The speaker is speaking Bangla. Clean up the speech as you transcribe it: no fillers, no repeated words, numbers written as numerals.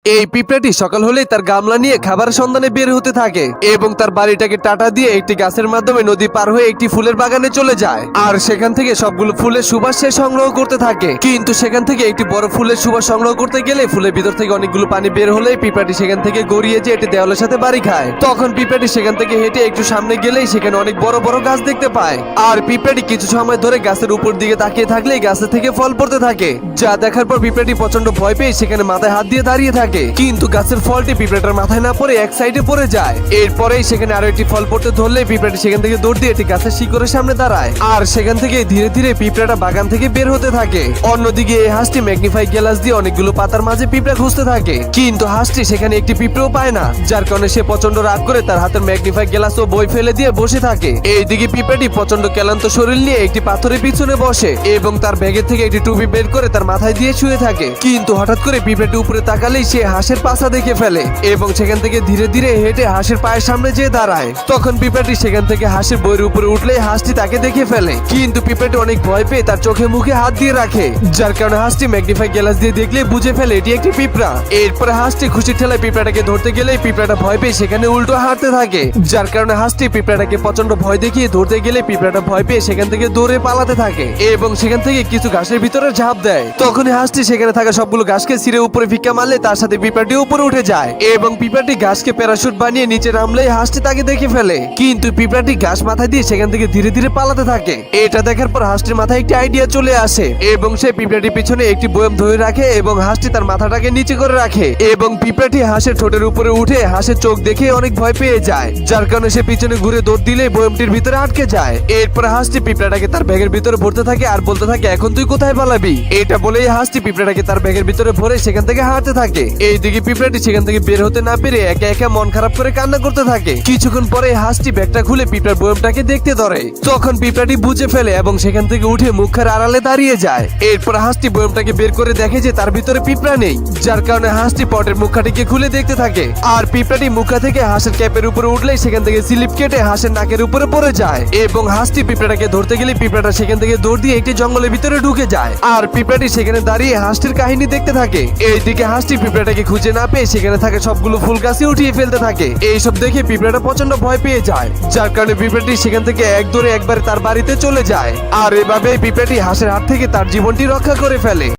এই পিঁপড়াটি সকাল হলেই তার গামলা নিয়ে খাবার সন্ধানে বের হতে থাকে এবং তার বাড়িটাকে টাটা দিয়ে একটি গাছের মাধ্যমে নদী পার হয়ে একটি ফুলের বাগানে চলে যায় আর সেখান থেকে সবগুলো ফুলের সুবাস সে সংগ্রহ করতে থাকে। কিন্তু সেখান থেকে একটি বড় ফুলের সুবাস সংগ্রহ করতে গেলে ফুলের ভিতর থেকে অনেকগুলো পানি বের হলে পিঁপড়াটি সেখান থেকে গড়িয়ে যে একটি দেওয়ালের সাথে বাড়ি খায়। তখন পিঁপড়াটি সেখান থেকে হেঁটে একটু সামনে গেলেই সেখানে অনেক বড় বড় গাছ দেখতে পায় আর পিঁপড়াটি কিছু সময় ধরে গাছের উপর দিকে তাকিয়ে থাকলেই গাছের থেকে ফল পড়তে থাকে, যা দেখার পর পিঁপড়াটি প্রচন্ড ভয় পেয়ে সেখানে মাথায় হাত দিয়ে দাঁড়িয়ে থাকে। কিন্তু গাছের ফলটি পিঁপড়াটার মাথায় না পড়ে এক সাইডে পড়ে যায়। এরপরেই সেখানে আরো একটি ফল পড়তে ধরলে পিঁপড়াটি সেখান থেকে দৌড় দিয়ে একটি গাছের শিকড়ের সামনে দাঁড়ায় আর সেখান থেকে ধীরে ধীরে পিঁপড়াটা বাগান থেকে বের হতে থাকে। অন্যদিকে এই হাঁসটি ম্যাগনিফাই গ্লাস দিয়ে অনেকগুলো পাতার মাঝে পিঁপড়া খুঁজতে থাকে, কিন্তু হাঁসটি সেখানে একটি পিঁপড়াও পায় না, যার কারণে সে প্রচন্ড রাগ করে তার হাতের ম্যাগনিফাই গ্লাস ও বই ফেলে দিয়ে বসে থাকে। এইদিকে পিঁপড়াটি প্রচন্ড ক্লান্ত শরীর নিয়ে একটি পাথরের পিছনে বসে এবং তার ব্যাগের থেকে একটি টুপি বের করে তার মাথায় দিয়ে শুয়ে থাকে। কিন্তু হঠাৎ করে পিঁপড়াটি উপরে তাকালেই সে হাঁসের পাছা দেখে ফেলে এবং সেখান থেকে ধীরে ধীরে হেঁটে হাঁসের পায়ের সামনে যেয়ে দাঁড়ায়। তখন পিঁপড়াটি সেখান থেকে হাঁসের বইয়ের উপরে উঠলেই হাঁসটি তাকে দেখে ফেলে, কিন্তু পিঁপড়াটি অনেক ভয় পেয়ে তার চোখে মুখে হাত দিয়ে রাখে, যার কারণে হাঁসটি ম্যাগনিফাই গ্লাস দিয়ে দেখলে বুঝে ফেলে এটি একটি পিঁপড়া। এরপরে হাঁসটি খুশি ঠেলায় পিঁপড়াটাকে ধরতে গেলে পিঁপড়াটা ভয় পেয়ে সেখানে উল্টো হাঁটতে থাকে, যার কারণে হাঁসটি পিঁপড়াটাকে প্রচন্ড ভয় দেখিয়ে ধরতে গেলে পিঁপড়াটা ভয় পেয়ে সেখান থেকে দৌড়ে পালাতে থাকে এবং সেখান থেকে কিছু ঘাসের ভিতরে ঝাঁপ দেয়। তখনই হাঁসটি সেখানে থাকা সবগুলো ঘাসকে ছিঁড়ে উপরে ভিক্ষা মারলে তার সাথে পিঁপড়াটি উপরে উঠে যায় এবং পিঁপড়াটি ঘাসকে প্যারাশুট বানিয়ে নিচে নামলেই হাঁসটি তাকে দেখে ফেলে, কিন্তু পিঁপড়াটি ঘাস মাথায় দিয়ে সেখান থেকে ধীরে ধীরে পালাতে থাকে। এটা দেখার পর হাঁসটির মাথায় একটি আইডিয়া চলে আসে এবং সে পিঁপড়াটির পিছনে একটি বয়ম ধরে রাখে এবং হাঁসটি তার মাথাটাকে নিচে করে রাখে এবং পিঁপড়াটি হাঁসের ঠোঁটের উপরে উঠে হাঁসের চোখ দেখে অনেক ভয় পেয়ে যায়, যার কারণে সে পিছনে ঘুরে দৌড় দিলে বয়মটির ভিতরে আটকে যায়। এরপর হাঁসটি পিঁপড়াটাকে তার ব্যাগের ভিতরে ভরতে থাকে আর বলতে থাকে এখন তুই কোথায় পালাবি। এটা বলেই হাঁসটি পিঁপড়াটাকে তার ব্যাগের ভিতরে ভরে সেখান থেকে হাঁটতে থাকে। এইদিকে পিঁপড়াটি সেখান থেকে বের হতে না পেরে একা একা মন খারাপ করে কান্না করতে থাকে। কিছুক্ষণ পরে হাঁসটি ব্যাগটা খুলে পিঁপড়ার বয়মটাকে দেখতে ধরে। তখন পিঁপড়াটি বুঝে ফেলে এবং সেখান থেকে উঠে মুখের আড়ালে দাঁড়িয়ে যায়। এরপর হাঁসটি বয়মটাকে বের করে দেখে যে তার ভিতরে পিঁপড়া নেই, যার কারণে হাঁসটি পটের মুখাটিকে খুলে দেখতে থাকে আর পিঁপড়াটি মুখা থেকে হাঁসের ক্যাপের উপরে উঠলেই সেখান থেকে স্লিপ কেটে হাঁসের নাকের উপরে পড়ে যায় এবং হাঁসটি পিঁপড়াটাকে ধরতে গেলে পিঁপড়াটা সেখান থেকে দৌড় দিয়ে একটি জঙ্গলের ভিতরে ঢুকে যায় আর পিঁপড়াটি সেখানে দাঁড়িয়ে হাঁসটির কাহিনী দেখতে থাকে। এইদিকে হাঁসটি পিঁপড়াটাকে খুঁজে না পেয়ে সেখানে থাকা সবগুলো ফুল গাছে উঠিয়ে ফেলতে থাকে। এইসব দেখে পিঁপড়াটা প্রচন্ড ভয় পেয়ে যায়, যার কারণে পিঁপড়াটি সেখান থেকে এক দৌড়ে একবার তার বাড়িতে চলে যায় আর এভাবে পিঁপড়াটি হাঁসের হাত থেকে তার জীবনটি রক্ষা করে ফেলে।